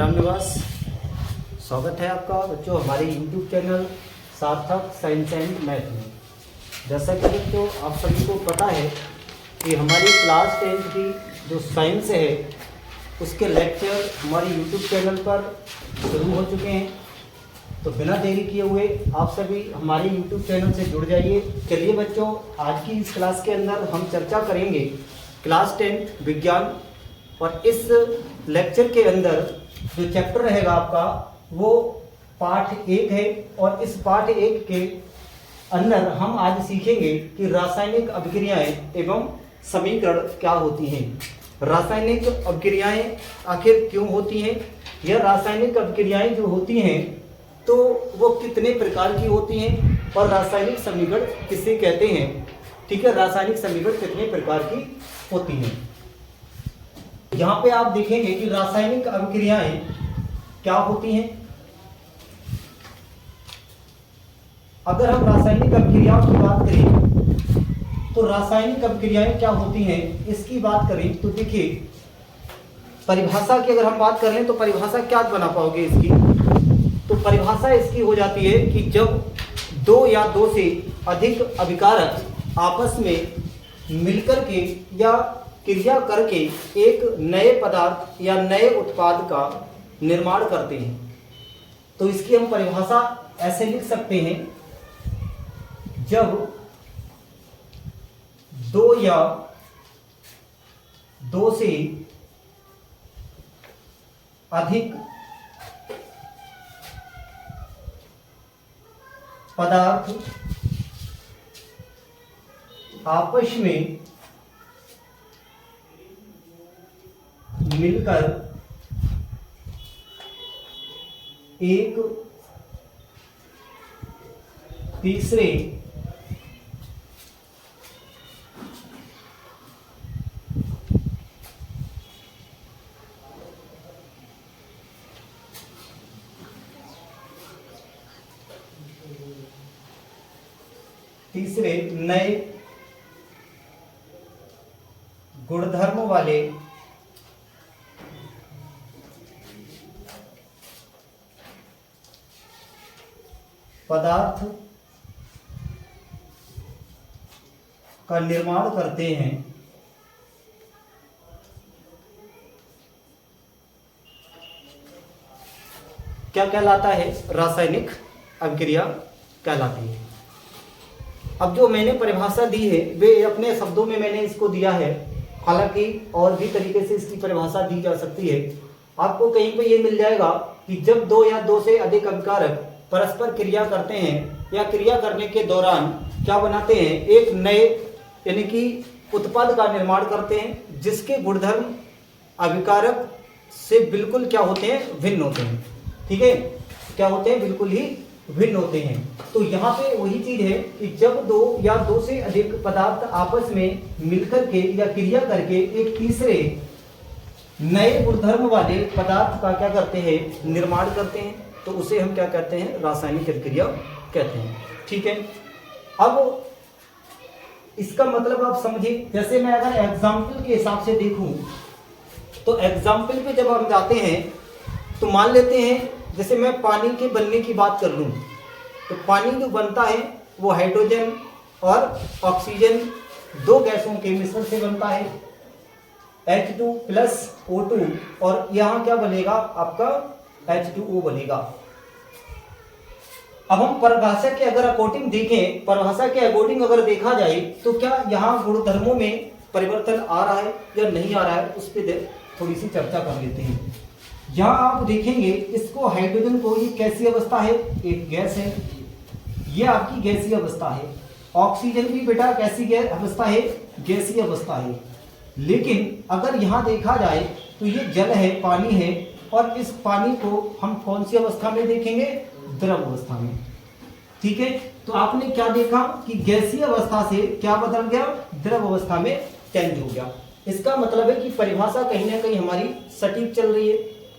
राम निवास। स्वागत है आपका बच्चों हमारे YouTube चैनल सार्थक साइंस एंड मैथ में। जैसा कि बच्चों आप सभी को पता है कि हमारी क्लास 10 की जो साइंस है उसके लेक्चर हमारे YouTube चैनल पर शुरू हो चुके हैं। तो बिना देरी किए हुए आप सभी हमारे YouTube चैनल से जुड़ जाइए। चलिए बच्चों, आज की इस क्लास के अंदर हम चर्चा करेंगे क्लास 10 विज्ञान। और इस लेक्चर के अंदर जो चैप्टर रहेगा आपका वो पाठ 1 है। और इस पाठ 1 के अंदर हम आज सीखेंगे कि रासायनिक अभिक्रियाएं एवं समीकरण क्या होती हैं। रासायनिक अभिक्रियाएं आखिर क्यों होती हैं, यह रासायनिक अभिक्रियाएं जो होती हैं तो वो कितने प्रकार की होती हैं और रासायनिक समीकरण किसे कहते हैं। ठीक है, रासायनिक समीकरण कितने प्रकार की होती हैं। यहाँ पे आप देखेंगे कि रासायनिक अभिक्रियाएं क्या होती हैं। अगर हम रासायनिक अभिक्रियाओं की बात करें तो रासायनिक अभिक्रियाएं क्या होती हैं इसकी बात करें तो देखिए, परिभाषा की अगर हम बात कर लें तो परिभाषा क्या बना पाओगे इसकी। तो परिभाषा इसकी हो जाती है कि जब दो या दो से अधिक अभिकारक आपस में मिलकर के या क्रिया करके एक नए पदार्थ या नए उत्पाद का निर्माण करते हैं। तो इसकी हम परिभाषा ऐसे लिख सकते हैं, जब दो या दो से अधिक पदार्थ आपस में मिलकर एक तीसरे नए गुणधर्म वाले पदार्थ का निर्माण करते हैं। क्या कहलाता है? रासायनिक अभिक्रिया कहलाती है। अब जो मैंने परिभाषा दी है वे अपने शब्दों में मैंने इसको दिया है, हालांकि और भी तरीके से इसकी परिभाषा दी जा सकती है। आपको कहीं पे ये मिल जाएगा कि जब दो या दो से अधिक अभिकारक परस्पर क्रिया करते हैं या क्रिया करने के दौरान क्या बनाते हैं, एक नए यानी कि उत्पाद का निर्माण करते हैं जिसके गुणधर्म अभिकारक से बिल्कुल क्या होते हैं, भिन्न होते हैं। ठीक है, क्या होते हैं, बिल्कुल ही भिन्न होते हैं। तो यहाँ पे वही चीज है कि जब दो या दो से अधिक पदार्थ आपस में मिलकर के या क्रिया करके एक तीसरे नए गुणधर्म वाले पदार्थ का क्या करते हैं, निर्माण करते हैं, तो उसे हम क्या कहते हैं, रासायनिक अभिक्रिया कहते हैं। ठीक है, अब इसका मतलब आप समझिए, जैसे मैं अगर एग्जाम्पल के हिसाब से देखूं तो एग्जाम्पल पे जब हम जाते हैं तो मान लेते हैं जैसे मैं पानी के बनने की बात कर लूं तो पानी जो बनता है वो हाइड्रोजन और ऑक्सीजन दो गैसों के मिश्रण से बनता है, H2 प्लस O2, और यहाँ क्या बनेगा आपका H2O बनेगा। अब हम परिभाषा के अगर अकॉर्डिंग देखें, परिभाषा के अकॉर्डिंग अगर देखा जाए तो क्या यहाँ गुणधर्मों में परिवर्तन आ रहा है या नहीं आ रहा है, उस पर थोड़ी सी चर्चा कर लेते हैं। यहाँ आप देखेंगे इसको हाइड्रोजन को, ये कैसी अवस्था है, एक गैस है, ये आपकी गैसीय अवस्था है। ऑक्सीजन भी बेटा कैसी अवस्था है, गैसीय अवस्था है। लेकिन अगर यहाँ देखा जाए तो ये जल है, पानी है, और इस पानी को हम कौन सी अवस्था में देखेंगे, द्रव अवस्था में। ठीक है, तो आपने क्या देखा कि गैसीय अवस्था से क्या बदल गया, द्रव अवस्था में चेंज हो गया। इसका मतलब है कि परिभाषा कहीं ना कहीं हमारी सटीक चल रही है,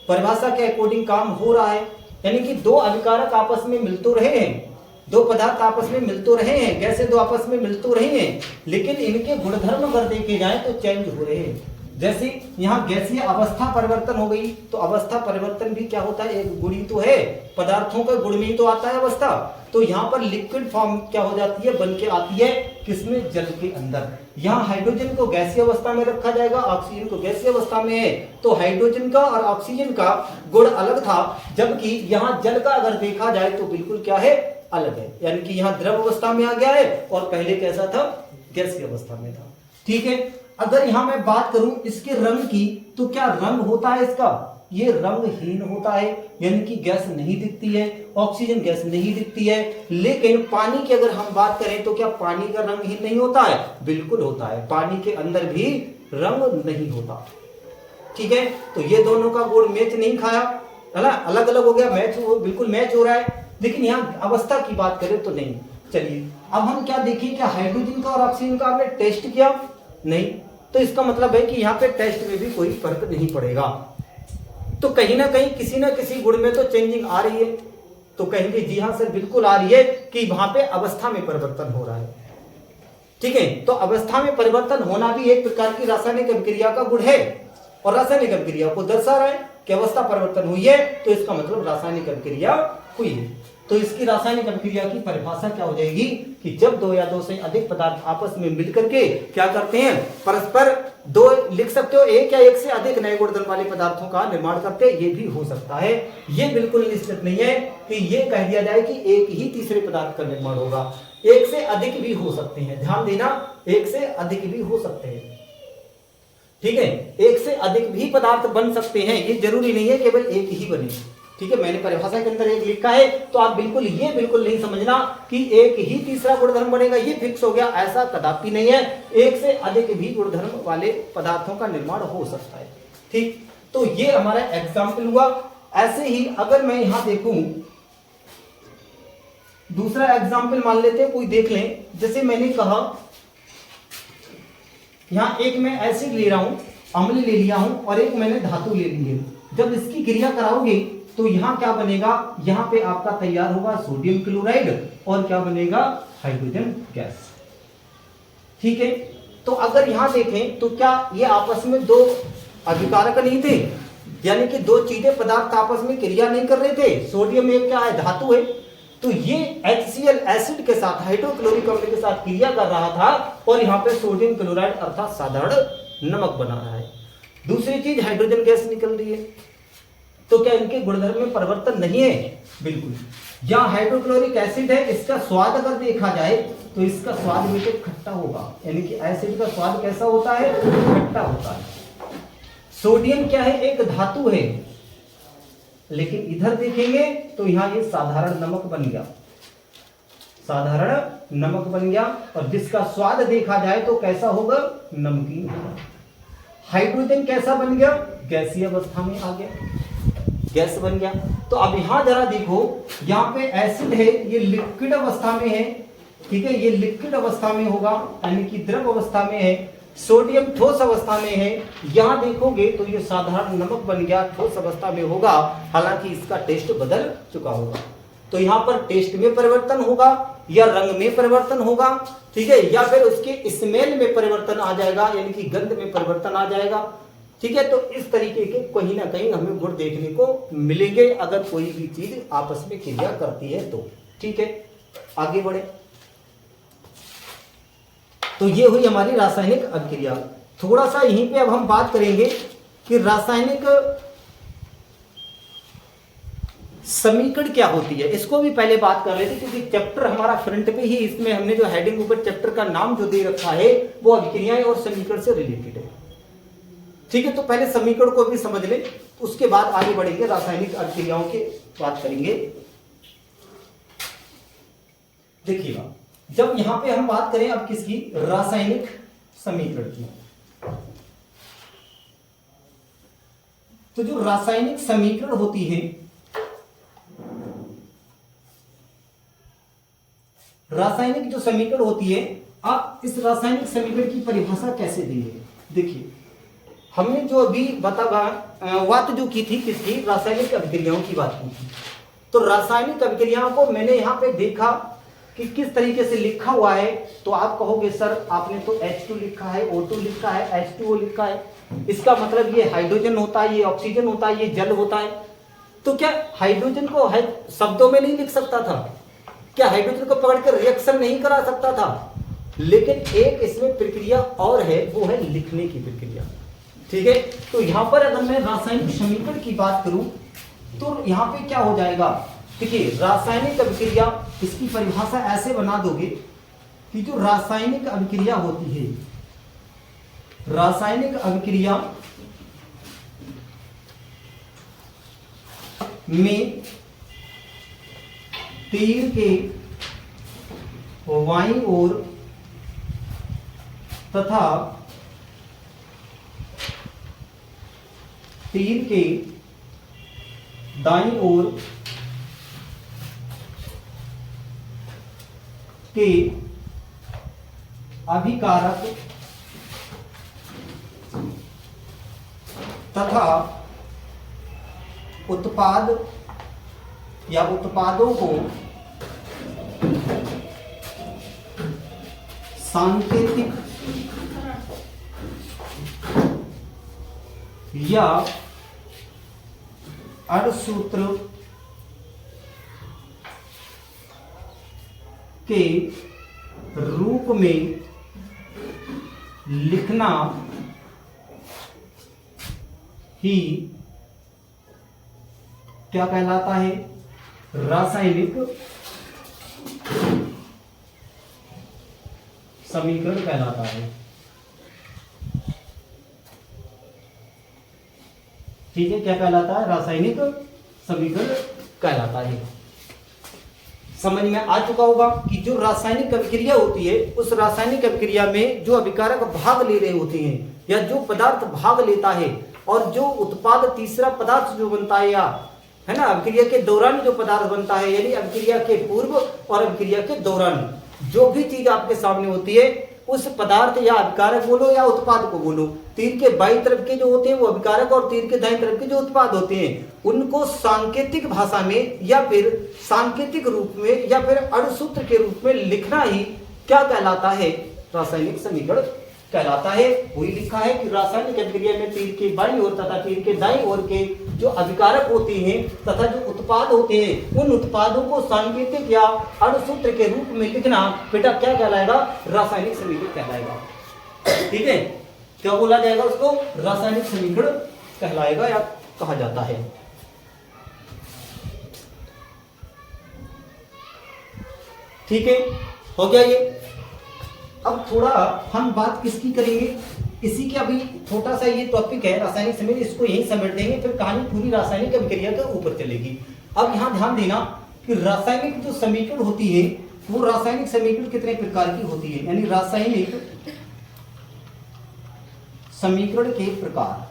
परिभाषा के अकॉर्डिंग काम हो रहा है। यानी कि दो अभिकारक आपस में मिल तो रहे हैं, दो पदार्थ आपस में मिल तो रहे हैं, गैसें दो आपस में मिल तो रही हैं, लेकिन इनके गुणधर्म अगर देखे जाएं तो चेंज हो रहे हैं। जैसे यहाँ गैसीय अवस्था परिवर्तन हो गई, तो अवस्था परिवर्तन भी क्या होता है, एक गुण ही तो है, पदार्थों का गुण में ही तो आता है अवस्था। तो यहाँ पर लिक्विड फॉर्म क्या हो जाती है, बन के आती है, किसमें, जल के अंदर। यहाँ हाइड्रोजन को गैसीय अवस्था में रखा जाएगा, ऑक्सीजन को गैसीय अवस्था में है, तो हाइड्रोजन का और ऑक्सीजन का गुण अलग था, जबकि यहाँ जल का अगर देखा जाए तो बिल्कुल क्या है, अलग है। यानी कि यहाँ द्रव अवस्था में आ गया है और पहले कैसा था, गैसीय अवस्था में था। ठीक है, अगर यहां मैं बात करूं इसके रंग की, तो क्या रंग होता है इसका, ये रंगहीन होता है, यानी कि गैस नहीं दिखती है, ऑक्सीजन गैस नहीं दिखती है। लेकिन पानी की अगर हम बात करें तो क्या पानी का रंगहीन नहीं होता है, बिल्कुल होता है, पानी के अंदर भी रंग नहीं होता। ठीक है, तो ये दोनों का गुण मैच नहीं खाया, है ना, अलग अलग हो गया, मैच बिल्कुल मैच हो रहा है, लेकिन यहाँ अवस्था की बात करें तो नहीं। चलिए अब हम क्या देखें, क्या हाइड्रोजन का और ऑक्सीजन का हमने टेस्ट किया, नहीं, तो इसका मतलब है कि यहाँ पे टेस्ट में भी कोई फर्क नहीं पड़ेगा। तो कहीं ना कहीं किसी ना किसी गुण में तो चेंजिंग आ रही है, तो कहेंगे जी हाँ सर बिल्कुल आ रही है, कि वहां पे अवस्था में परिवर्तन हो रहा है। ठीक है, तो अवस्था में परिवर्तन होना भी एक प्रकार की रासायनिक अभिक्रिया का गुण है, और रासायनिक अभिक्रिया को दर्शा रहा है कि अवस्था परिवर्तन हुई है, तो इसका मतलब रासायनिक अभिक्रिया हुई है। तो इसकी रासायनिक अभिक्रिया की परिभाषा क्या हो जाएगी, कि जब दो या दो से अधिक पदार्थ आपस में मिलकर के क्या करते हैं, परस्पर दो, लिख सकते हो एक या एक से अधिक नए गुणधर्म वाले पदार्थों का निर्माण करते हैं, ये भी हो सकता है। ये बिल्कुल निश्चित नहीं है कि ये कह दिया जाए कि एक ही तीसरे पदार्थ का निर्माण होगा, एक से अधिक भी हो सकते हैं, ध्यान देना, एक से अधिक भी हो सकते हैं। ठीक है, एक से अधिक भी पदार्थ बन सकते हैं, ये जरूरी नहीं है केवल एक ही बने। ठीक है, मैंने परिभाषा के अंदर एक लिखा है, तो आप बिल्कुल नहीं समझना कि एक ही तीसरा गुणधर्म बनेगा, ये फिक्स हो गया, ऐसा कदापि नहीं है, एक से अधिक भी गुणधर्म वाले पदार्थों का निर्माण हो सकता है। ठीक, तो ये हमारा एग्जाम्पल हुआ। ऐसे ही अगर मैं यहां देखूं, दूसरा एग्जाम्पल मान लेते हैं, कोई देख लें, जैसे मैंने कहा यहां एक मैं एसिड ले रहा हूं, अम्ल ले लिया हूं, और एक मैंने धातु ले ली है। जब इसकी क्रिया कराओगे तो यहां क्या बनेगा, यहां पे आपका तैयार होगा सोडियम क्लोराइड, और क्या बनेगा, हाइड्रोजन गैस। ठीक है, तो अगर यहां देखें तो क्या ये आपस में दो अभिकारक नहीं थे, यानी कि दो चीजें पदार्थ आपस में क्रिया नहीं कर रहे थे। सोडियम एक क्या है, धातु है, तो ये HCl एसिड के साथ हाइड्रोक्लोरिक अम्ल के साथ क्रिया कर रहा था, और यहाँ पे सोडियम क्लोराइड अर्थात साधारण नमक बना रहा है। दूसरी चीज हाइड्रोजन गैस निकल रही है, तो क्या इनके गुणधर्म में परिवर्तन नहीं है, बिल्कुल। यहाँ हाइड्रोक्लोरिक एसिड है, इसका स्वाद अगर देखा जाए तो इसका स्वाद बेटे खट्टा होगा, यानी कि एसिड का स्वाद कैसा होता है, खट्टा होता है। सोडियम क्या है, एक धातु है, लेकिन इधर देखेंगे तो यहां ये साधारण नमक बन गया, साधारण नमक बन गया, और जिसका स्वाद देखा जाए तो कैसा होगा, नमकीन होगा। हाइड्रोजन कैसा बन गया, गैसीय अवस्था में आ गया, गैस बन गया। तो अब यहां जरा देखो, यहाँ पे एसिड है, ये लिक्विड अवस्था में है, ठीक है, ये लिक्विड अवस्था में होगा, यानी कि द्रव अवस्था में है। सोडियम ठोस अवस्था में है, यहां देखोगे तो ये साधारण नमक बन गया, ठोस अवस्था में होगा, हालांकि इसका टेस्ट बदल चुका होगा। तो यहाँ पर टेस्ट में परिवर्तन होगा, या रंग में परिवर्तन होगा, ठीक है, या फिर उसके स्मेल में परिवर्तन आ जाएगा, यानी कि गंध में परिवर्तन आ जाएगा। ठीक है, तो इस तरीके के कहीं ना कहीं हमें गुण देखने को मिलेंगे अगर कोई भी चीज आपस में क्रिया करती है तो। ठीक है, आगे बढ़े। तो ये हुई हमारी रासायनिक अभिक्रिया। थोड़ा सा यहीं पे अब हम बात करेंगे कि रासायनिक समीकरण क्या होती है, इसको भी पहले बात कर लेते, क्योंकि चैप्टर हमारा फ्रंट पे ही, इसमें हमने जो हेडिंग ऊपर चैप्टर का नाम जो दे रखा है वो अभिक्रियाएं और समीकरण से रिलेटेड है। ठीक है, तो पहले समीकरण को भी समझ ले, उसके बाद आगे बढ़ेंगे, रासायनिक अभिक्रियाओं की बात करेंगे। देखिएगा, जब यहां पे हम बात करें अब किसकी, रासायनिक समीकरण की, तो जो रासायनिक समीकरण होती है, रासायनिक जो समीकरण होती है, आप इस रासायनिक समीकरण की परिभाषा कैसे देंगे। देखिए, हमने जो अभी बात जो की थी किसकी, रासायनिक अभिक्रियाओं की बात की थी। तो रासायनिक अभिक्रियाओं को मैंने यहां पे देखा कि किस तरीके से लिखा हुआ है, तो आप कहोगे सर आपने तो H2 लिखा है, O2 लिखा है, H2O लिखा है, इसका मतलब ये हाइड्रोजन होता है, ये ऑक्सीजन होता है, ये जल होता है। तो क्या हाइड्रोजन को शब्दों में नहीं लिख सकता था? क्या हाइड्रोजन को पकड़ कर रिएक्शन नहीं करा सकता था? लेकिन एक इसमें प्रक्रिया और है, वो है लिखने की प्रक्रिया। ठीक है, तो यहां पर अगर मैं रासायनिक समीकरण की बात करूं तो यहां पे क्या हो जाएगा, देखिए रासायनिक अभिक्रिया, इसकी परिभाषा ऐसे बना दोगे कि जो रासायनिक अभिक्रिया होती है, रासायनिक अभिक्रिया में तीर के बाईं ओर तथा तीर के दाईं ओर के अभिकारक तथा उत्पाद या उत्पादों को सांकेतिक या अणुसूत्र के रूप में लिखना ही क्या कहलाता है, रासायनिक समीकरण कहलाता है। ठीक है, क्या कहलाता है, रासायनिक समीकरण कहलाता है। समझ में आ चुका होगा कि जो रासायनिक अभिक्रिया होती है, उस रासायनिक अभिक्रिया में जो अभिकारक भाग ले रहे होते हैं या जो पदार्थ भाग लेता है, और जो उत्पाद तीसरा पदार्थ जो बनता है, या है ना, अभिक्रिया के दौरान जो पदार्थ बनता है, यानी अभिक्रिया के पूर्व और अभिक्रिया के दौरान जो भी चीज आपके सामने होती है, उस पदार्थ या अभिकारक बोलो या उत्पाद को बोलो, तीर के बाईं तरफ के जो होते हैं वो अभिकारक और तीर के दाईं तरफ के जो उत्पाद होते हैं, उनको सांकेतिक भाषा में या फिर सांकेतिक रूप में या फिर अणुसूत्र के रूप में लिखना ही क्या कहलाता है, रासायनिक समीकरण कहलाता है। वही लिखा है कि रासायनिक अभिक्रिया में तीर के बाईं ओर तथा तीर के दाईं ओर के जो अभिकारक होते हैं तथा जो उत्पाद होते हैं, उन उत्पादों को सांकेतिक या अणुसूत्र के रूप में लिखना बेटा क्या कहलाएगा, रासायनिक समीकरण कहलाएगा। ठीक है, क्या बोला जाएगा उसको, रासायनिक समीकरण कहलाएगा या कहा जाता है। ठीक है, हो गया ये। अब थोड़ा हम बात किसकी करेंगे, इसी के अभी छोटा सा ये टॉपिक है रासायनिक समीकरण, इसको यहीं समेट देंगे, फिर कहानी पूरी रासायनिक अभिक्रिया के ऊपर चलेगी। अब यहाँ ध्यान देना कि रासायनिक जो समीकरण होती है, वो रासायनिक समीकरण कितने प्रकार की होती है, यानी रासायनिक समीकरण के प्रकार,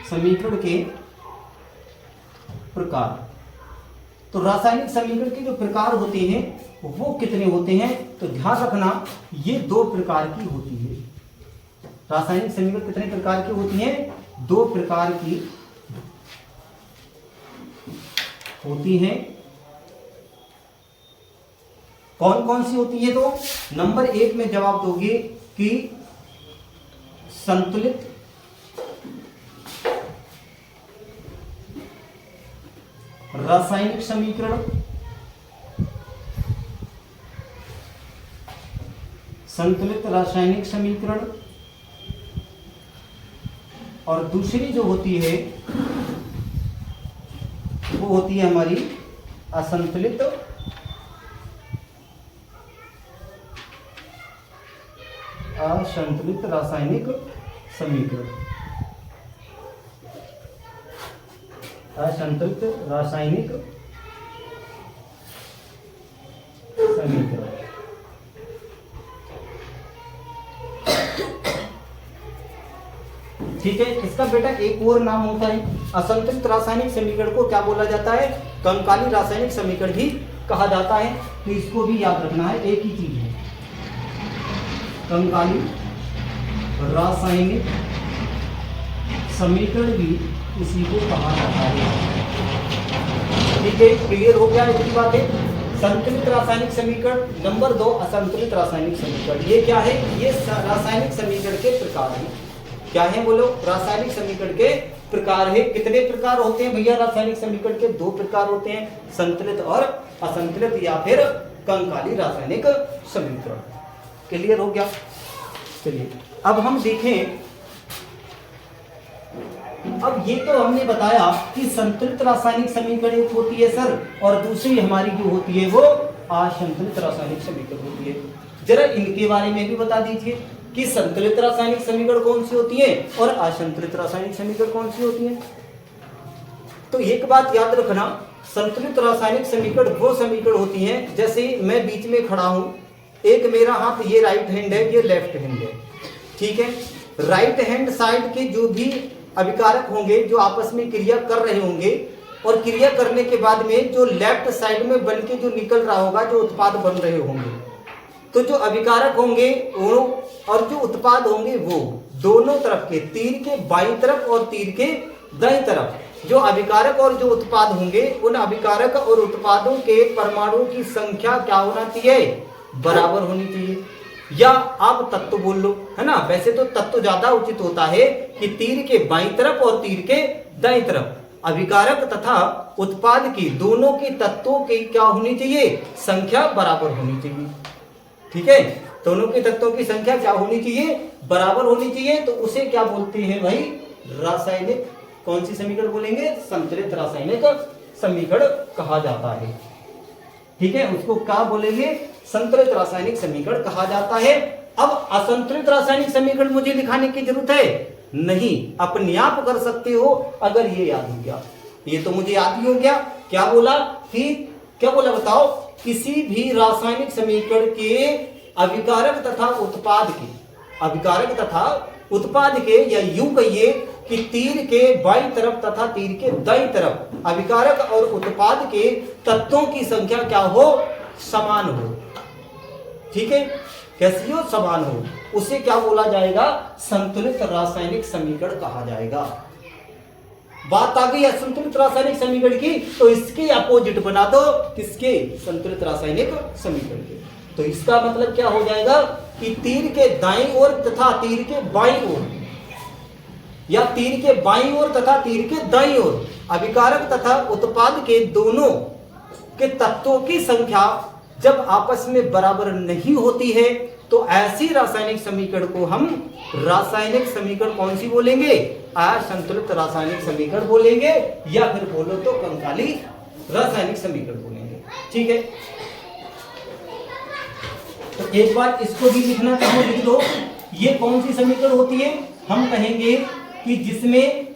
समीकरण के प्रकार। तो रासायनिक समीकरण के जो प्रकार होते हैं वो कितने होते हैं, तो ध्यान रखना ये दो प्रकार की होती है। रासायनिक समीकरण कितने प्रकार की होती हैं, दो प्रकार की होती हैं। कौन कौन सी होती है, तो नंबर 1 में जवाब दोगे कि संतुलित रासायनिक समीकरण, संतुलित रासायनिक समीकरण, और दूसरी जो होती है वो होती है हमारी असंतुलित रासायनिक समीकरण, असंतुलित रासायनिक समीकरण। ठीक है, इसका बेटा एक और नाम होता है, असंतुलित रासायनिक समीकरण को क्या बोला जाता है, कंकाली रासायनिक समीकरण भी कहा जाता है। तो इसको भी याद रखना है, एक ही चीज है, कंकाली रासायनिक समीकरण भी इसी को कहा जाता है। ठीक है, क्लियर हो गया इतनी बात है। संतुलित रासायनिक समीकरण। नंबर 2 असंतुलित रासायनिक समीकरण। ये क्या है? ये रासायनिक समीकरण के प्रकार है। क्या है बोलो? रासायनिक समीकरण के प्रकार है। कितने प्रकार होते हैं भैया रासायनिक समीकरण के? 2 प्रकार होते हैं, संतुलित और असंतुलित या फिर कंकाली रासायनिक समीकरण। क्लियर हो गया? चलिए अब हम देखें। अब ये तो हमने बताया कि संतुलित रासायनिक समीकरण एक होती है सर, और दूसरी हमारी जो होती है वो असंतुलित रासायनिक समीकरण होती है। जरा इनके बारे में भी बता दीजिए कि संतुलित रासायनिक समीकरण कौन सी होती है और असंतुलित रासायनिक समीकरण कौन सी होती है। तो एक बात याद रखना, संतुलित रासायनिक समीकरण वो समीकरण होती हैं, जैसे मैं बीच में खड़ा हूं, एक मेरा हाथ ये राइट हैंड है, ये लेफ्ट हैंड है, ठीक है। राइट हैंड साइड के जो भी अभिकारक होंगे जो आपस में क्रिया कर रहे होंगे, और क्रिया करने के बाद में जो लेफ्ट साइड में बन के जो निकल रहा होगा, जो उत्पाद बन रहे होंगे, तो जो अभिकारक होंगे वो और जो उत्पाद होंगे वो दोनों तरफ के, तीर के बाईं तरफ और तीर के दाईं तरफ जो अभिकारक और जो उत्पाद होंगे, उन अभिकारक और उत्पादों के परमाणुओं की संख्या क्या होना चाहिए? बराबर होनी चाहिए। या आप तत्व बोल लो, है ना। वैसे तो तत्व ज्यादा उचित होता है कि तीर के बाईं तरफ और तीर के दाईं तरफ अभिकारक तथा उत्पाद की दोनों के तत्वों की क्या होनी चाहिए? संख्या बराबर होनी चाहिए। ठीक है, दोनों के तत्वों की संख्या क्या होनी चाहिए? बराबर होनी चाहिए। तो उसे क्या बोलते हैं भाई? रासायनिक कौन सी समीकरण बोलेंगे? संतुलित रासायनिक समीकरण कहा जाता है। ठीक है, उसको क्या बोलेंगे? संतुलित रासायनिक समीकरण कहा जाता है। अब असंतुलित रासायनिक समीकरण मुझे लिखाने की जरूरत है नहीं, अपने आप कर सकते हो अगर ये याद हो गया। ये तो मुझे याद ही हो गया। क्या बोला? फिर क्या बोला बताओ? किसी भी रासायनिक समीकरण के अभिकारक तथा उत्पाद के, अभिकारक तथा उत्पाद के, या यूं कहिए कि तीर के बाईं तरफ तथा तीर के दाईं तरफ अभिकारक और उत्पाद के तत्वों की संख्या क्या हो? समान हो। ठीक है, कैसी हो? समान हो। उसे क्या बोला जाएगा? संतुलित रासायनिक समीकरण कहा जाएगा। बात आ गई असंतुलित रासायनिक समीकरण की, तो इसके अपोजिट बना दो। किसके? संतुलित रासायनिक समीकरण के। तो इसका मतलब क्या हो जाएगा कि तीर के दाईं ओर तथा तीर के बाईं ओर, या तीर के बाईं ओर तथा तीर के दाईं ओर अभिकारक तथा उत्पाद के दोनों के तत्वों की संख्या जब आपस में बराबर नहीं होती है, तो ऐसी रासायनिक समीकरण को हम रासायनिक समीकरण कौन सी बोलेंगे? असंतुलित रासायनिक समीकरण बोलेंगे, या फिर बोलो तो कंकाली रासायनिक समीकरण बोलेंगे। ठीक है, तो एक बार इसको भी लिखना चाहो लिख दो। ये कौन सी समीकरण होती है? हम कहेंगे कि जिसमें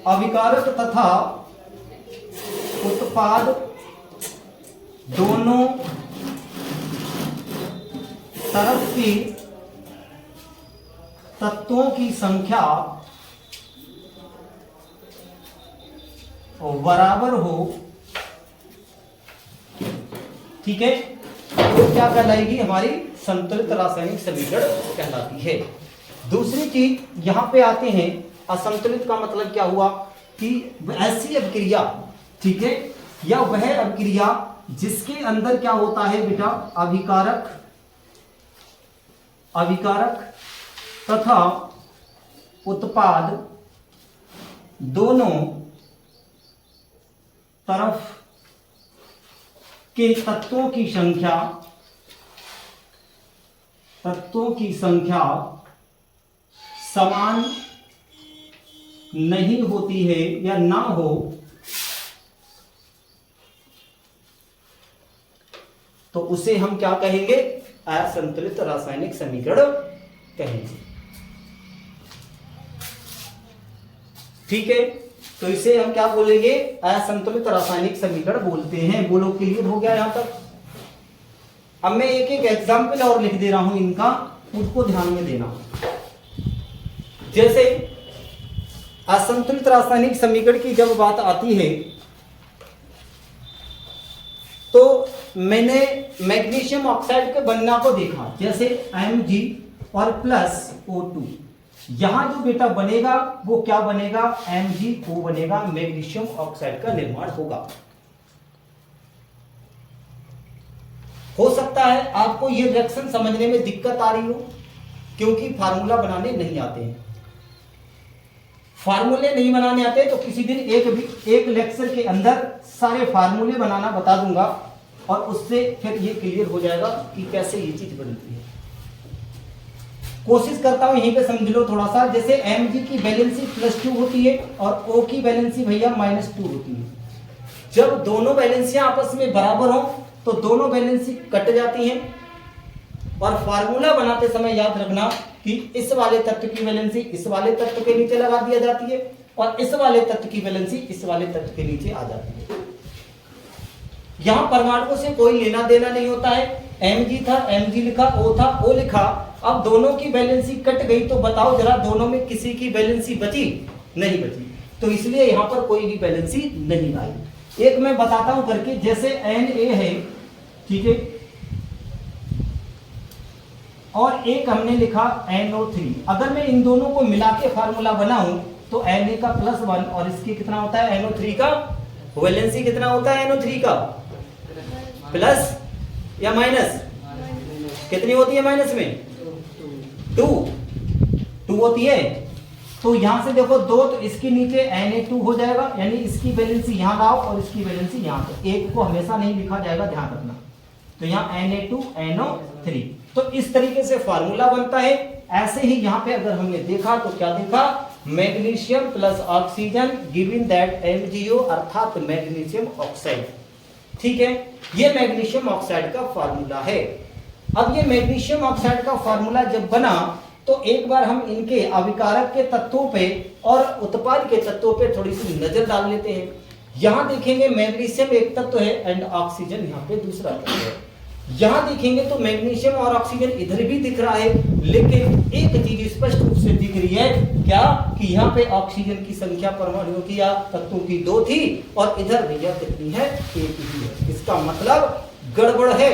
अभिकारक तथा उत्पाद दोनों तरफ के तत्वों की संख्या बराबर हो। ठीक है, तो क्या कहलाएगी? हमारी संतुलित रासायनिक समीकरण कहलाती है। दूसरी चीज यहां पे आते हैं, असंतुलित का मतलब क्या हुआ? कि ऐसी अभिक्रिया, ठीक है, या वह अभिक्रिया जिसके अंदर क्या होता है बेटा? अभिकारक तथा उत्पाद दोनों तरफ के तत्वों की संख्या समान नहीं होती है या ना हो, तो उसे हम क्या कहेंगे? असंतुलित रासायनिक समीकरण कहेंगे। ठीक है, तो इसे हम क्या बोलेंगे? असंतुलित रासायनिक समीकरण बोलते हैं। बोलो, क्लियर हो गया यहां तक? अब मैं एक एक एग्जाम्पल और लिख दे रहा हूं इनका, उसको ध्यान में देना। जैसे असंतुलित रासायनिक समीकरण की जब बात आती है, तो मैंने मैग्नीशियम ऑक्साइड के बनना को देखा, जैसे Mg और प्लस O2, यहां जो बेटा बनेगा वो क्या बनेगा, MgO बनेगा, मैग्नीशियम ऑक्साइड का निर्माण होगा। हो सकता है आपको ये रिएक्शन समझने में दिक्कत आ रही हो, क्योंकि फार्मूला बनाने नहीं आते हैं। फार्मूले नहीं बनाने आते तो किसी दिन एक लेक्चर के अंदर सारे फार्मूले बनाना बता दूंगा, और उससे फिर ये क्लियर हो जाएगा कि कैसे ये चीज बनती है। कोशिश करता हूं यहीं पे समझ लो थोड़ा सा। जैसे Mg की वैलेंसी +2 होती है और O की वैलेंसी भैया -2 होती है। जब दोनों वैलेंसियां आपस में बराबर हो तो दोनों वैलेंसी कट जाती हैं, और फार्मूला बनाते समय याद रखना कि इस वाले तत्व की वैलेंसी इस वाले तत्व के नीचे लगा दिया जाती है, और इस वाले तत्व की वैलेंसी इस वाले तत्व के नीचे आ जाती है। यहां परमाणुओं से कोई लेना देना नहीं होता है। Mg था, Mg लिखा, O था, O लिखा। अब दोनों की वैलेंसी कट गई तो बताओ जरा, दोनों में किसी की वैलेंसी बची? नहीं बची, तो इसलिए यहां पर कोई भी वैलेंसी नहीं आई। एक मैं बताता हूं करके, जैसे Na है, ठीक है, और एक हमने लिखा NO3। अगर मैं इन दोनों को मिला के फार्मूला बनाऊं तो Na का +1 और इसकी कितना होता है, NO3 का वैलेंसी कितना होता है, NO3 का प्लस या माइनस, कितनी होती है माइनस में? 2 होती है। तो यहां से देखो 2, तो इसके नीचे Na2 हो जाएगा, यानी इसकी वैलेंसी यहां लाओ और इसकी वैलेंसी यहां पे। एक को हमेशा नहीं लिखा जाएगा, ध्यान रखना। तो यहाँ Na2 NO3, तो इस तरीके से फार्मूला बनता है। ऐसे ही यहाँ पे अगर हमने देखा तो क्या देखा, magnesium plus oxygen giving that MgO, अर्थात मैग्नीशियम ऑक्साइड। ठीक है, ये मैग्नीशियम ऑक्साइड का फार्मूला है। अब ये मैग्नीशियम ऑक्साइड का फार्मूला जब बना तो एक बार हम इनके अविकारक के तत्वों पे और उत्पाद के तत्वों पे थोड़ी सी नजर डाल लेते हैं। यहां देखेंगे मैग्नीशियम एक तत्व है एंड ऑक्सीजन यहाँ पे दूसरा तत्व है। यहां देखेंगे तो मैग्नीशियम और ऑक्सीजन इधर भी दिख रहा है, लेकिन एक चीज स्पष्ट रूप से दिख रही है, क्या कि यहाँ पे ऑक्सीजन की संख्या परमाणुओं की या तत्वों की 2 थी, और इधर भैया कितनी है, 1 ही है। इसका मतलब गड़बड़ है,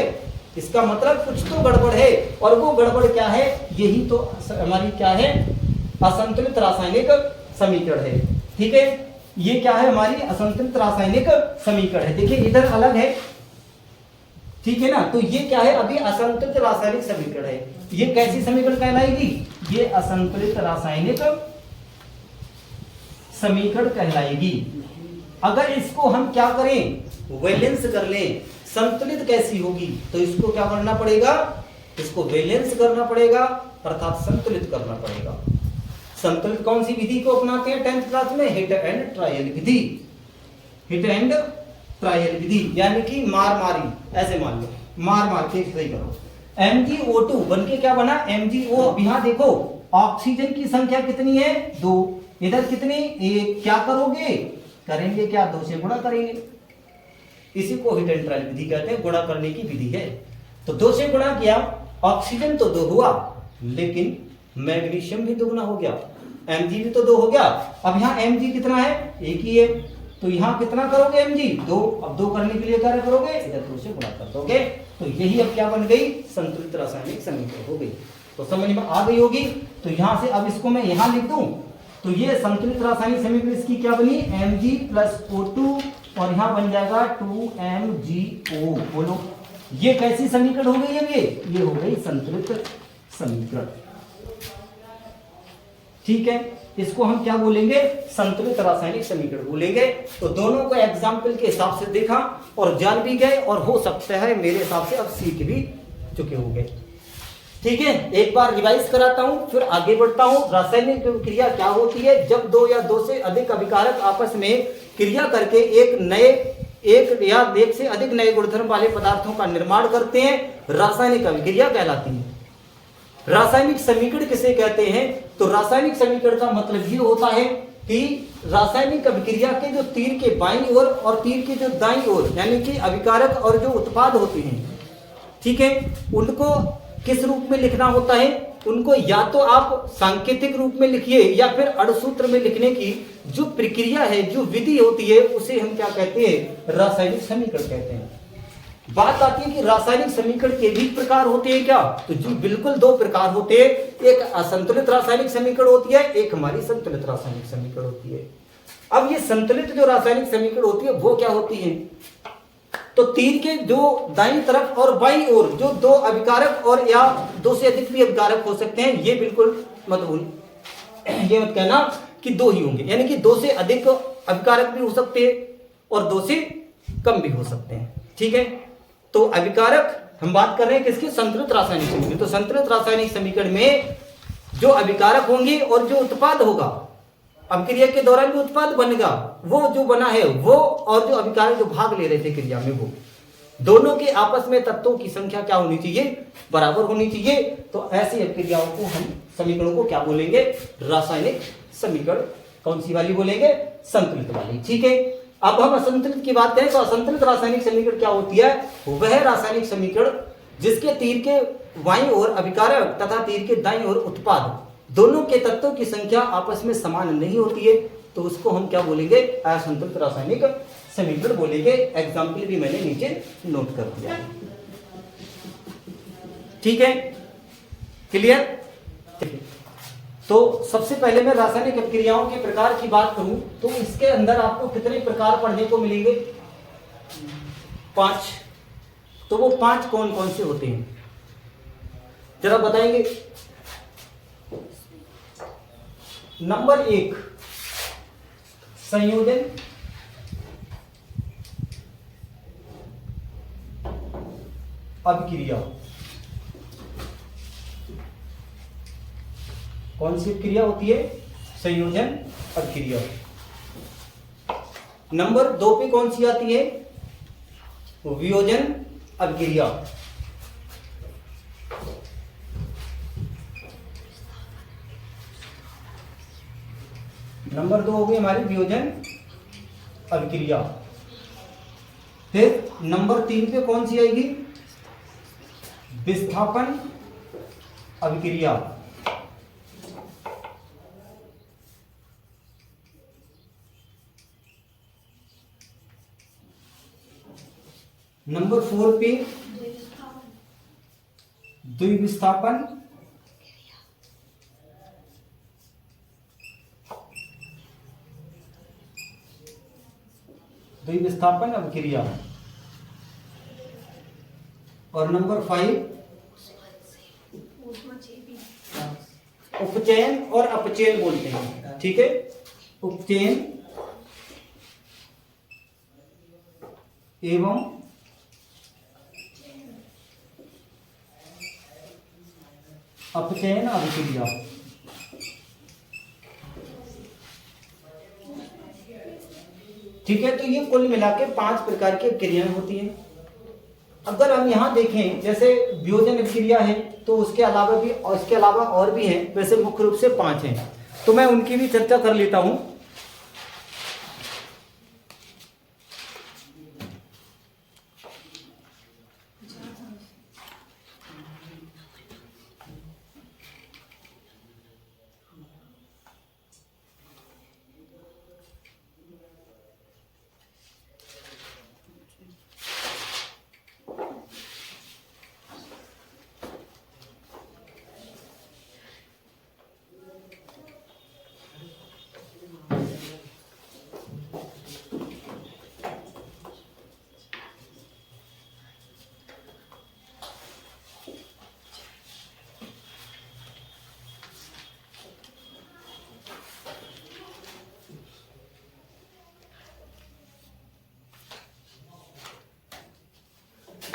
इसका मतलब कुछ तो गड़बड़ है, और वो गड़बड़ क्या है, यही तो हमारी क्या है, असंतुलित रासायनिक समीकरण है। ठीक है, ये क्या है, हमारी असंतुलित रासायनिक समीकरण है। देखिए इधर अलग है, ठीक है ना, तो ये क्या है, अभी असंतुलित रासायनिक समीकरण है। ये कैसी समीकरण कहलाएगी, ये असंतुलित रासायनिक समीकरण कहलाएगी। अगर इसको हम क्या करें, वैलेंस कर लें, संतुलित कैसी होगी, तो इसको क्या करना पड़ेगा, इसको वैलेंस करना पड़ेगा, अर्थात संतुलित करना पड़ेगा। संतुलित कौन सी विधि को अपनाते हैं 10th क्लास में, हिट एंड ट्रायल विधि। हिट एंड ट्रायल विधि यानी कि मार मारी, ऐसे मान लो, मार मार के सही करो। MgO2 बनके क्या बना, MgO। अब यहां देखो ऑक्सीजन की संख्या कितनी है, 2, इधर कितनी, 1। क्या करोगे, करेंगे क्या, 2 से गुणा करेंगे। इसी को हिट एंड ट्रायल विधि कहते हैं, गुणा करने की विधि है। तो 2 से गुणा किया, ऑक्सीजन तो 2 हुआ, लेकिन मैग्नीशियम भी 2 गुना हो गया, Mg भी तो 2 हो गया। अब यहाँ Mg कितना है, 1 ही है, तो यहाँ कितना करोगे Mg, 2। अब 2 करने के लिए क्या करोगे, इधर 2 से गुणा कर दोगे। तो यही अब क्या बन गई, संतुलित रासायनिक समीकरण हो गई। तो समझ में आ गई होगी। तो यहाँ से अब इसको मैं यहाँ लिख दूं, तो ये संतुलित रासायनिक समीकरण इसकी क्या बनी, Mg प्लस O2, और यहाँ बन जाएगा 2MgO। बोलो ये कैसी समीकरण हो गई है, ये हो गई संतुलित समीकरण। ठीक है, इसको हम क्या बोलेंगे, संतुलित रासायनिक समीकरण बोलेंगे। तो दोनों को एग्जाम्पल के हिसाब से देखा और जान भी गए, और हो सकता है मेरे हिसाब से अब सीख भी चुके होंगे। ठीक है, एक बार रिवाइज कराता हूं, फिर आगे बढ़ता हूं। रासायनिक क्रिया क्या होती है, जब 2 या 2 से अधिक अभिकारक आपस में क्रिया करके एक या एक से अधिक नए गुणधर्म वाले पदार्थों का निर्माण करते हैं, रासायनिक अभिक्रिया कहलाती है। रासायनिक समीकरण किसे कहते हैं, तो रासायनिक समीकरण का मतलब ये होता है कि रासायनिक अभिक्रिया के जो तीर के बाईं ओर और तीर के जो दाईं ओर, यानी कि अभिकारक और जो उत्पाद होते हैं, ठीक है, उनको किस रूप में लिखना होता है, उनको या तो आप सांकेतिक रूप में लिखिए या फिर अणुसूत्र में लिखने की जो प्रक्रिया है, जो विधि होती है, उसे हम क्या कहते हैं, रासायनिक समीकरण कहते हैं। बात आती है कि रासायनिक समीकरण के भी प्रकार होते हैं क्या, तो जी बिल्कुल दो प्रकार होते हैं, एक असंतुलित रासायनिक समीकरण होती है, एक हमारी संतुलित रासायनिक समीकरण होती है। अब ये संतुलित जो रासायनिक समीकरण होती है वो क्या होती है, तो तीर के जो दाईं तरफ और बाईं ओर जो दो अभिकारक और या दो से अधिक भी अभिकारक हो सकते हैं, ये बिल्कुल मत भूल, ये मत कहना कि दो ही होंगे, यानी कि दो से अधिक अभिकारक भी हो सकते हैं और दो से कम भी हो सकते हैं, ठीक है। तो अभिकारक हम बात कर रहे हैं किसकी, संतुलित रासायनिक समीकरण। तो संतुलित रासायनिक समीकरण में जो अभिकारक होंगे और जो उत्पाद होगा, अभिक्रिया के दौरान जो उत्पाद बनेगा वो जो बना है वो, और जो अभिकारक जो भाग ले रहे थे क्रिया में, वो दोनों के आपस में तत्वों की संख्या क्या होनी चाहिए, बराबर होनी चाहिए। तो ऐसी अभिक्रियाओं को हम समीकरणों को क्या बोलेंगे, रासायनिक समीकरण। कौन सी वाली बोलेंगे, संतुलित वाली, ठीक है। अब हम असंतुलित की बात करें तो असंतुलित रासायनिक समीकरण क्या होती है, वह रासायनिक समीकरण जिसके तीर के बाईं ओर अभिकारक तथा तीर के दाईं ओर उत्पाद दोनों के तत्वों की संख्या आपस में समान नहीं होती है, तो उसको हम क्या बोलेंगे, असंतुलित रासायनिक समीकरण बोलेंगे। एग्जाम्पल भी मैंने नीचे नोट कर दिया, ठीक है, क्लियर। तो सबसे पहले मैं रासायनिक अभिक्रियाओं के प्रकार की बात करूं तो इसके अंदर आपको कितने प्रकार पढ़ने को मिलेंगे, 5। तो वो 5 कौन कौन से होते हैं जरा बताएंगे। नंबर 1 संयोजन, अभिक्रिया। कौन सी क्रिया होती है, संयोजन अभिक्रिया। नंबर 2 पे कौन सी आती है, वियोजन अभिक्रिया। नंबर 2 हो गई हमारी वियोजन अभिक्रिया। फिर नंबर 3 पे कौन सी आएगी, विस्थापन अभिक्रिया। नंबर 4 पे द्विविस्थापन अभिक्रिया। और नंबर 5 उपचयन और अपचयन बोलते हैं, ठीक है, उपचयन एवं अपचयन अभिक्रिया। ठीक है, तो ये कुल मिला के 5 प्रकार की क्रियाएं होती हैं। अगर हम यहां देखें जैसे वियोजन अभिक्रिया है तो उसके अलावा भी, और इसके अलावा और भी हैं, वैसे मुख्य रूप से 5 हैं, तो मैं उनकी भी चर्चा कर लेता हूं।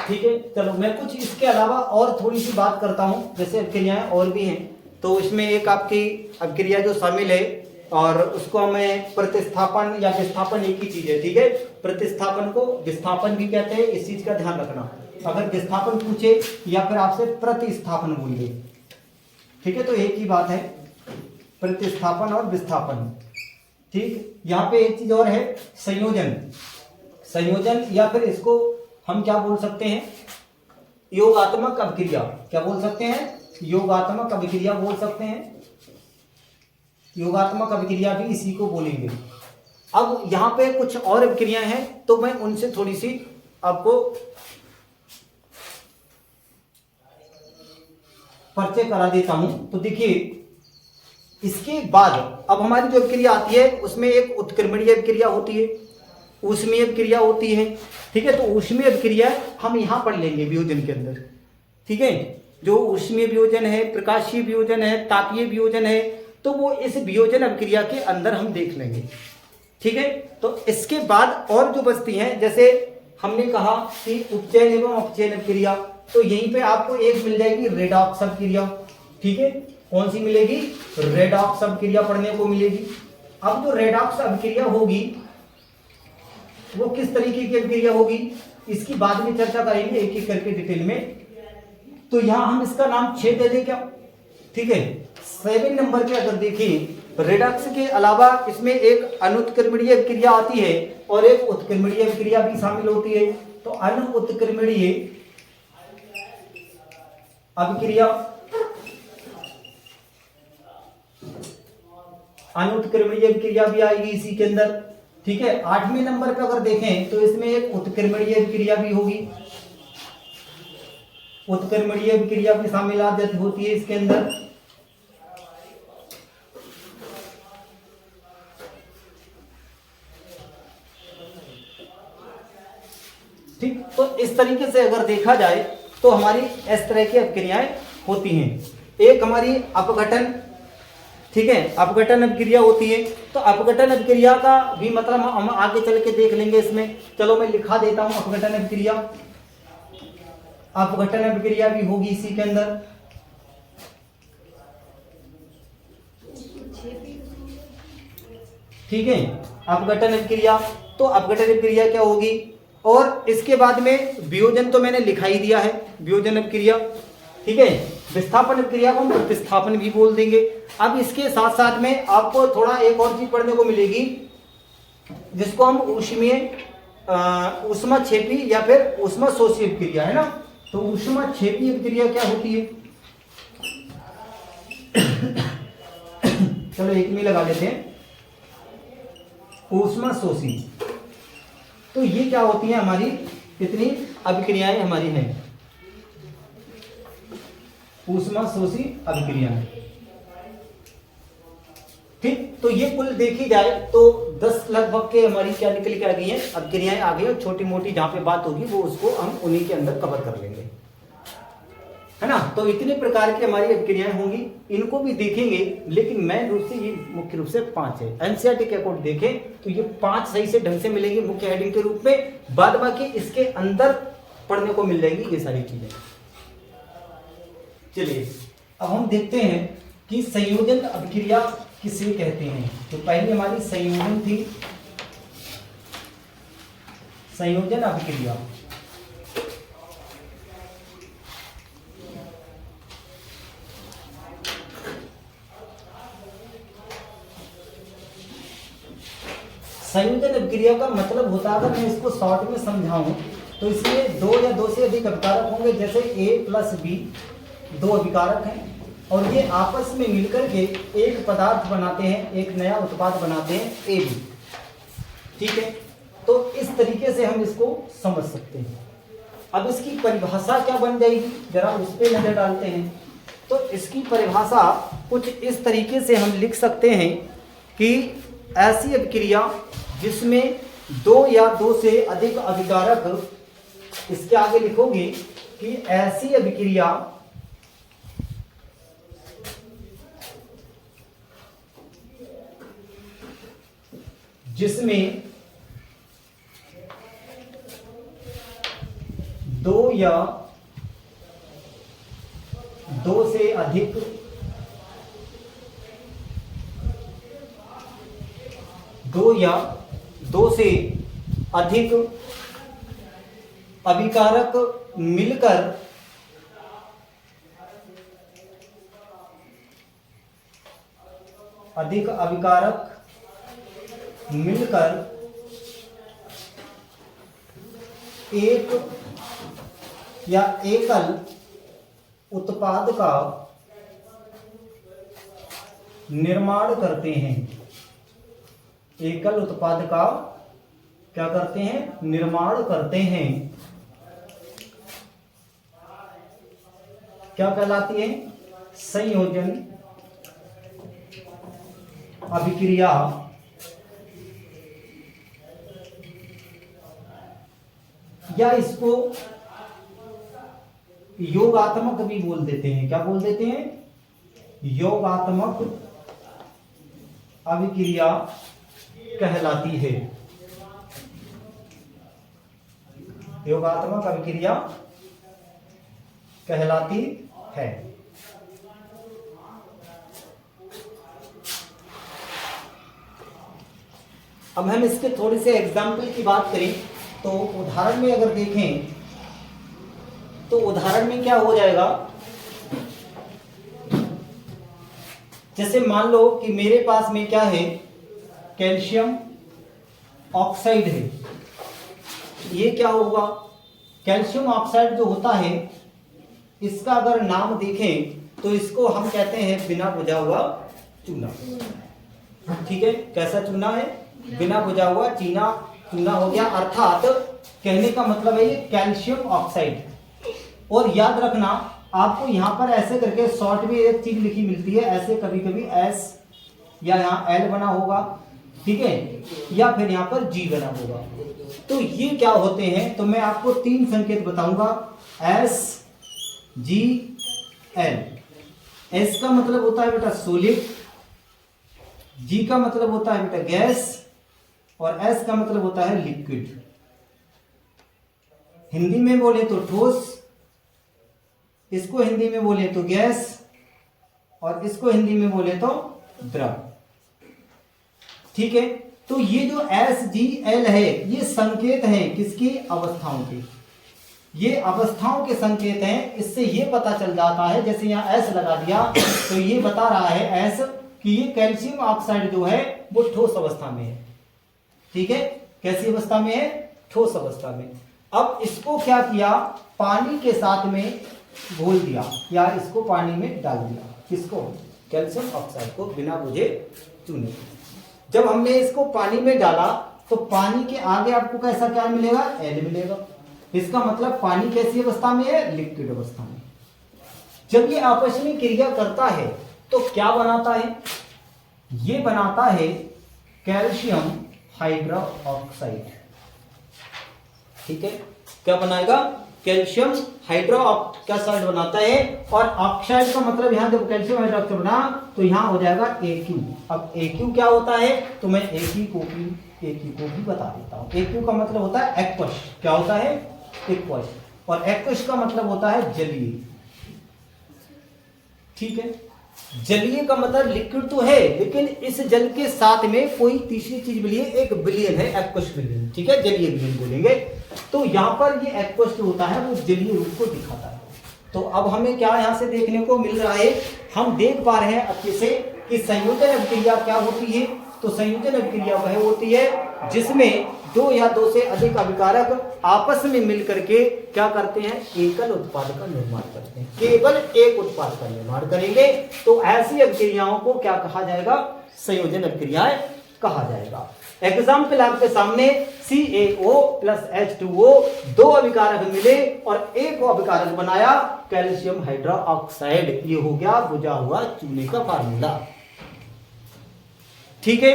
ठीक है, चलो मैं कुछ इसके अलावा और थोड़ी सी बात करता हूं, जैसे अभिक्रियाएं और भी हैं, तो इसमें एक आपकी अभिक्रिया जो शामिल है और उसको हमें प्रतिस्थापन या विस्थापन एक ही चीज है, ठीक है। प्रतिस्थापन को विस्थापन भी कहते हैं, इस चीज का ध्यान रखना। अगर विस्थापन पूछे या फिर आपसे प्रतिस्थापन बोलिए, ठीक है, तो एक ही बात है, प्रतिस्थापन और विस्थापन, ठीक। यहाँ पे एक चीज और है, संयोजन। संयोजन या फिर इसको हम क्या बोल सकते हैं, योगात्मक अभिक्रिया। क्या बोल सकते हैं, योगात्मक अभिक्रिया बोल सकते हैं। योगात्मक अभिक्रिया भी इसी को बोलेंगे। अब यहाँ पे कुछ और अभिक्रियाएं हैं तो मैं उनसे थोड़ी सी आपको परिचय करा देता हूं। तो देखिए, इसके बाद अब हमारी जो अभिक्रिया आती है उसमें एक उत्क्रमणीय अभिक्रिया होती है, ऊष्मीय अभिक्रिया होती है। ठीक है, तो ऊष्मीय अभिक्रिया हम यहां पढ़ लेंगे वियोजन के अंदर। ठीक है, जो ऊष्मीय वियोजन है, प्रकाशीय वियोजन है, तापीय वियोजन है, तो वो इस वियोजन अभिक्रिया के अंदर हम देख लेंगे। ठीक है, तो इसके बाद और जो बचती हैं, जैसे हमने कहा कि उपचयन एवं अपचयन अभिक्रिया, तो यहीं पे आपको एक मिल जाएगी रेडॉक्स अभिक्रिया। ठीक है, कौन सी मिलेगी? रेडॉक्स अभिक्रिया पढ़ने को मिलेगी। अब जो रेडॉक्स अभिक्रिया होगी वो किस तरीके की अभिक्रिया होगी, इसकी बाद में चर्चा करेंगे एक एक करके डिटेल में। तो यहां हम इसका नाम 6 दे दें क्या? ठीक है, 7 नंबर पे अगर देखें, रेडॉक्स के अलावा इसमें एक अनुत्क्रमणीय अभिक्रिया आती है और एक उत्क्रमणीय अभिक्रिया भी शामिल होती है। तो अनुत्क्रमणीय अभिक्रिया, अनुत्क्रमणीय अभिक्रिया भी आएगी इसी के अंदर। ठीक है, 8वें नंबर पे अगर देखें तो इसमें एक उत्क्रमणीय अभिक्रिया भी होगी, उत्क्रमणीय अभिक्रिया भी शामिल आ जाती होती है इसके अंदर। ठीक, तो इस तरीके से अगर देखा जाए तो हमारी इस तरह की अभिक्रियाएं होती हैं। एक हमारी अपघटन, ठीक है, अपघटन अभिक्रिया होती है। तो अपघटन अभिक्रिया का भी मतलब हम आगे चल के देख लेंगे इसमें। चलो मैं लिखा देता हूं अपघटन अभिक्रिया। अपघटन अभिक्रिया भी होगी इसी के अंदर। ठीक है, अपघटन अभिक्रिया, तो अपघटन अभिक्रिया क्या होगी? और इसके बाद में वियोजन तो मैंने लिखा ही दिया है, वियोजन अभिक्रिया। ठीक है, विस्थापन अभिक्रिया को हम प्रतिस्थापन भी बोल देंगे। अब इसके साथ साथ में आपको थोड़ा एक और चीज पढ़ने को मिलेगी जिसको हम ऊष्मीय ऊष्माक्षेपी या फिर ऊष्माशोषी अभिक्रिया, है ना। तो ऊष्माक्षेपी अभिक्रिया क्या होती है? चलो एक में लगा लेते हैं, ऊष्माशोषी। तो ये क्या होती है हमारी, कितनी अभिक्रियाएं हमारी हैं, ऊष्माशोषी अभिक्रियाएं। ठीक, तो ये कुल देखी जाए तो 10 लगभग के हमारी क्या निकल के आ गई है, अभिक्रियाएं आ गई। और छोटी मोटी जहां पे बात होगी वो उसको हम उन्हीं के अंदर कवर कर लेंगे, है ना। तो इतने प्रकार की हमारी अभिक्रियाएं होंगी, इनको भी देखेंगे। लेकिन मेन रूप से ये मुख्य रूप से 5 है। एनसीईआरटी के अकॉर्डिंग देखें तो ये 5 सही से ढंग से मिलेंगी मुख्य हेडिंग के रूप में। बाद बाकी इसके अंदर पढ़ने को मिल जाएगी ये सारी चीजें। चलिए अब हम देखते हैं कि संयोजन अभिक्रिया किसे कहते हैं। तो पहले हमारी संयोजन थी, संयोजन अभिक्रिया। संयोजन अभिक्रिया का मतलब होता है, अगर मैं इसको शॉर्ट में समझाऊं तो इसमें 2 या 2 से अधिक अभिकारक होंगे। जैसे A + B 2 अभिकारक हैं और ये आपस में मिलकर के एक पदार्थ बनाते हैं, एक नया उत्पाद बनाते हैं AB। ठीक है, तो इस तरीके से हम इसको समझ सकते हैं। अब इसकी परिभाषा क्या बन जाएगी, जरा उस पर नजर डालते हैं। तो इसकी परिभाषा कुछ इस तरीके से हम लिख सकते हैं कि ऐसी अभिक्रिया जिसमें 2 या 2 से अधिक अभिकारक, इसके आगे लिखोगे कि ऐसी अभिक्रिया जिसमें 2 या 2 से अधिक अभिकारक मिलकर एक या एकल उत्पाद का निर्माण करते हैं। एकल उत्पाद का क्या करते हैं, निर्माण करते हैं। क्या कहलाती है, संयोजन अभिक्रिया या इसको योगात्मक भी बोल देते हैं। क्या बोल देते हैं? योगात्मक अभिक्रिया कहलाती है। योगात्मक अभिक्रिया कहलाती है। अब हम इसके थोड़े से एग्जाम्पल की बात करें तो उदाहरण में अगर देखें तो उदाहरण में क्या हो जाएगा, जैसे मान लो कि मेरे पास में क्या है, कैल्शियम ऑक्साइड है। ये क्या होगा, कैल्शियम ऑक्साइड जो होता है इसका अगर नाम देखें तो इसको हम कहते हैं बिना बुझा हुआ चूना। ठीक है, कैसा चूना है? बिना बुझा हुआ चूना हो गया। अर्थात कहने का मतलब है ये कैल्शियम ऑक्साइड। और याद रखना आपको यहाँ पर ऐसे करके शॉर्ट में एक चीज लिखी मिलती है, ऐसे कभी कभी एस या यहाँ एल बना होगा, ठीक है, या फिर यहाँ पर जी बना होगा। तो ये क्या होते हैं, तो मैं आपको 3 संकेत बताऊंगा, एस जी एल। एस का मतलब होता है बेटा सॉलिड, जी का मतलब होता है बेटा गैस, और एस का मतलब होता है लिक्विड। हिंदी में बोले तो ठोस, इसको हिंदी में बोले तो गैस, और इसको हिंदी में बोले तो द्रव। ठीक है, तो ये जो एस जी एल है ये संकेत हैं किसकी? अवस्थाओं के। ये अवस्थाओं के संकेत हैं। इससे ये पता चल जाता है, जैसे यहाँ एस लगा दिया तो ये बता रहा है एस कि ये कैल्शियम ऑक्साइड जो है वो ठोस अवस्था में है। ठीक है, कैसी अवस्था में है? ठोस अवस्था में। अब इसको क्या किया, पानी के साथ में घोल दिया या इसको पानी में डाल दिया। किसको? कैल्शियम ऑक्साइड को, बिना बुझे चूने। जब हमने इसको पानी में डाला तो पानी के आगे आपको कैसा क्या मिलेगा? एल मिलेगा। इसका मतलब पानी कैसी अवस्था में है? लिक्विड अवस्था में। जब ये आपस में क्रिया करता है तो क्या बनाता है? ये बनाता है कैल्शियम हाइड्रोक्साइड। ठीक है, क्या बनाएगा? कैल्शियम हाइड्रोक्साइड बनाता है। और ऑक्साइड का मतलब यहां जब कैल्शियम हाइड्रोक्साइड बना तो यहां हो जाएगा AQ। अब AQ क्या होता है तो मैं AQ को भी बता देता हूं। AQ का मतलब होता है एक्वस। क्या होता है? एक्वस। और एक्वस का मतलब होता है जलीय। ठीक है, जलीय का मतलब लिक्विड तो है लेकिन इस जल के साथ में कोई तीसरी चीज मिली है, एक विलयन है, एक्वस विलयन। ठीक है, जलीय विलयन बोलेंगे। तो यहां पर ये एक्वस जो होता है वो जलीय रूप को दिखाता है। तो अब हमें क्या यहां से देखने को मिल रहा है, हम देख पा रहे हैं अच्छे से कि संयोजन अभिक्रिया क्या होती है। तो संयोजन अभिक्रिया वह होती है जिसमें 2 या 2 से अधिक अभिकारक आपस में मिलकर के क्या करते हैं? एकल उत्पाद का निर्माण करते हैं। केवल एक उत्पाद का निर्माण करेंगे तो ऐसी अभिक्रियाओं को क्या कहा जाएगा? संयोजन अभिक्रियाएं कहा जाएगा। एग्जाम्पल आपके सामने CaO प्लस H2O, 2 अभिकारक मिले और एक अभिकारक बनाया कैल्शियम हाइड्रोक्साइड। ये हो गया बुझा हुआ चूने का फार्मूला। ठीक है,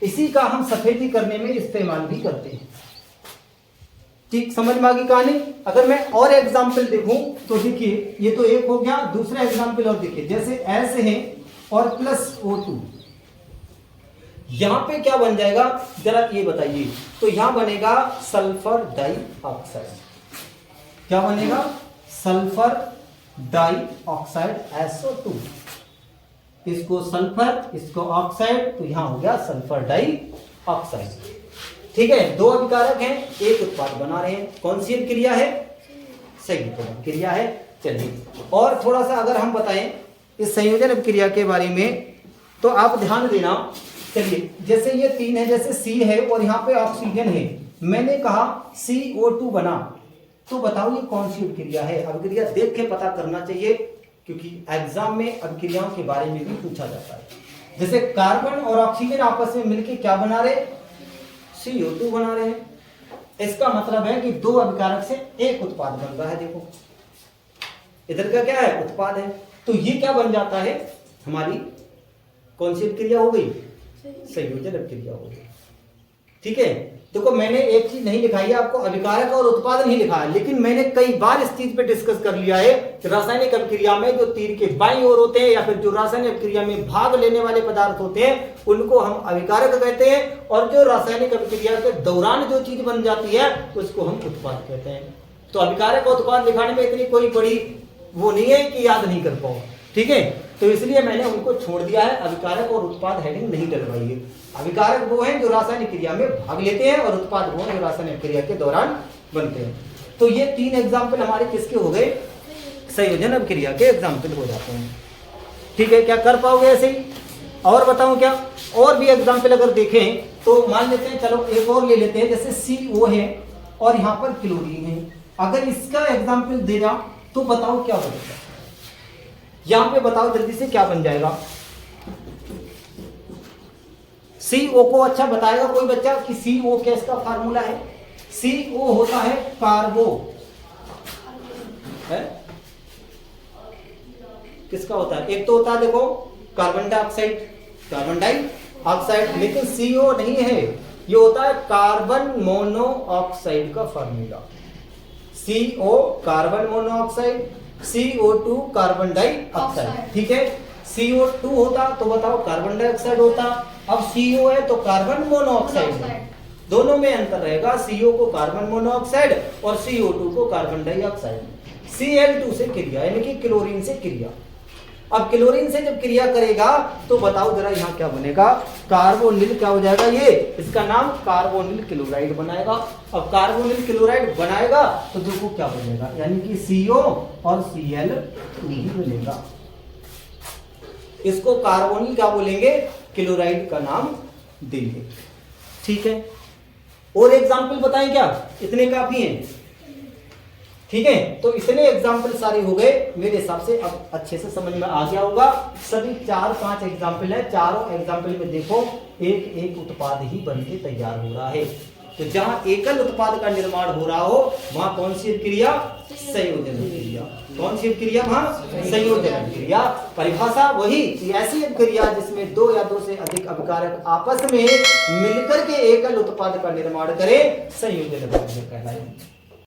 इसी का हम सफेदी करने में इस्तेमाल भी करते हैं। ठीक, समझ में आ गई कहानी। अगर मैं और एग्जाम्पल देखूं तो देखिए, ये तो एक हो गया, दूसरा एग्जाम्पल और देखिए, जैसे S है और प्लस O2, यहां पे क्या बन जाएगा जरा ये बताइए। तो यहां बनेगा सल्फर डाइऑक्साइड। क्या बनेगा? Sulphur dioxide SO2। इसको सल्फर, इसको ऑक्साइड, तो यहां हो गया सल्फर डाइऑक्साइड। ठीक है, 2 अभिकारक हैं, एक उत्पाद बना रहे हैं। कौन सी क्रिया है? संयोजन क्रिया है। चलिए और थोड़ा सा अगर हम बताएं इस संयोजन अभिक्रिया के बारे में तो आप ध्यान देना। चलिए, जैसे ये 3 है, जैसे C है और यहाँ पे ऑक्सीजन है, मैंने कहा CO2 बना, तो बताओ ये कौन सी अभिक्रिया है? अभिक्रिया देख के पता करना चाहिए क्योंकि एग्जाम में अभिक्रियाओं के बारे में भी पूछा जाता है। जैसे कार्बन और ऑक्सीजन आपस में मिलकर क्या बना रहे? CO2 बना रहे हैं। इसका मतलब है कि 2 अभिकारक से एक उत्पाद बन रहा है। देखो इधर का क्या है? उत्पाद है। तो ये क्या बन जाता है, हमारी कौन सी क्रिया हो गई, संयोजन क्रिया हो गई। ठीक है, देखो मैंने एक चीज नहीं लिखाई है आपको, अभिकारक और उत्पाद नहीं लिखा है, लेकिन मैंने कई बार इस चीज पे डिस्कस कर लिया है कि रासायनिक अभिक्रिया में जो तीर के बाईं ओर होते हैं या फिर जो रासायनिक अभिक्रिया में भाग लेने वाले पदार्थ होते हैं उनको हम अभिकारक कहते हैं, और जो रासायनिक अभिक्रिया के दौरान जो चीज बन जाती है उसको हम उत्पाद कहते हैं। तो अभिकारक और उत्पाद लिखाने में इतनी कोई बड़ी वो नहीं है कि याद नहीं कर पाओ। ठीक है, तो इसलिए मैंने उनको छोड़ दिया है, अभिकारक और उत्पाद हेडिंग नहीं डलवाई है। अभिकारक वो हैं जो रासायनिक क्रिया में भाग लेते हैं, और उत्पाद वो हैं जो रासायनिक क्रिया के दौरान बनते हैं। तो ये 3 एग्जाम्पल हमारे किसके हो गए, संयोजन अभिक्रिया के एग्जाम्पल हो जाते हैं। ठीक है, क्या कर पाओगे ऐसे ही? और बताऊं क्या, और भी एग्जाम्पल अगर देखें तो मान लेते हैं, चलो एक और ले लेते हैं, जैसे CO है और यहाँ पर क्लोरीन है। अगर इसका एग्जाम्पल देना तो बताओ क्या बनेगा, यहां पे बताओ जल्दी से क्या बन जाएगा। CO को अच्छा बताएगा कोई बच्चा कि CO क्या इसका फार्मूला है? CO होता है कार्बो है, किसका होता है? एक तो होता है देखो कार्बन डाइऑक्साइड, लेकिन CO नहीं है, ये होता है कार्बन मोनोऑक्साइड का formula. CO carbon monoxide, CO2 carbon dioxide. ठीक है, CO2 होता तो बताओ कार्बन डाइऑक्साइड होता, अब CO है तो कार्बन मोनोऑक्साइड है, दोनों में अंतर रहेगा, CO को कार्बन मोनोऑक्साइड और CO2 को कार्बन डाइऑक्साइड। Cl2 से क्रिया यानी कि क्लोरीन से क्रिया। अब क्लोरीन से जब क्रिया करेगा तो बताओ जरा यहाँ क्या बनेगा, कार्बोनिल क्या हो जाएगा, ये इसका नाम कार्बोनिल क्लोराइड बनाएगा। अब कार्बोनिल क्लोराइड बनाएगा तो देखो क्या बनेगा, यानी कि CO और Cl2 ही बनेगा। इसको कार्बोनिल क्या बोलेंगे, क्लोराइड का नाम देंगे। ठीक है, और एग्जाम्पल बताएं क्या, इतने काफी हैं। ठीक है, तो इतने एग्जाम्पल सारे हो गए मेरे हिसाब से, अब अच्छे से समझ में आ गया होगा। सभी 4-5 एग्जाम्पल है, चारों एग्जाम्पल में देखो एक एक उत्पाद ही बन के तैयार हो रहा है। तो जहां एकल उत्पाद का निर्माण हो रहा हो वहां कौन सी क्रिया, संयोजन क्रिया। कौन सी क्रिया, वहां संयोजन क्रिया। परिभाषा वही, ऐसी क्रिया जिसमें 2 या 2 से अधिक अभिकारक आपस में मिलकर के एकल उत्पाद का निर्माण करें, संयोजन कहलाएगी।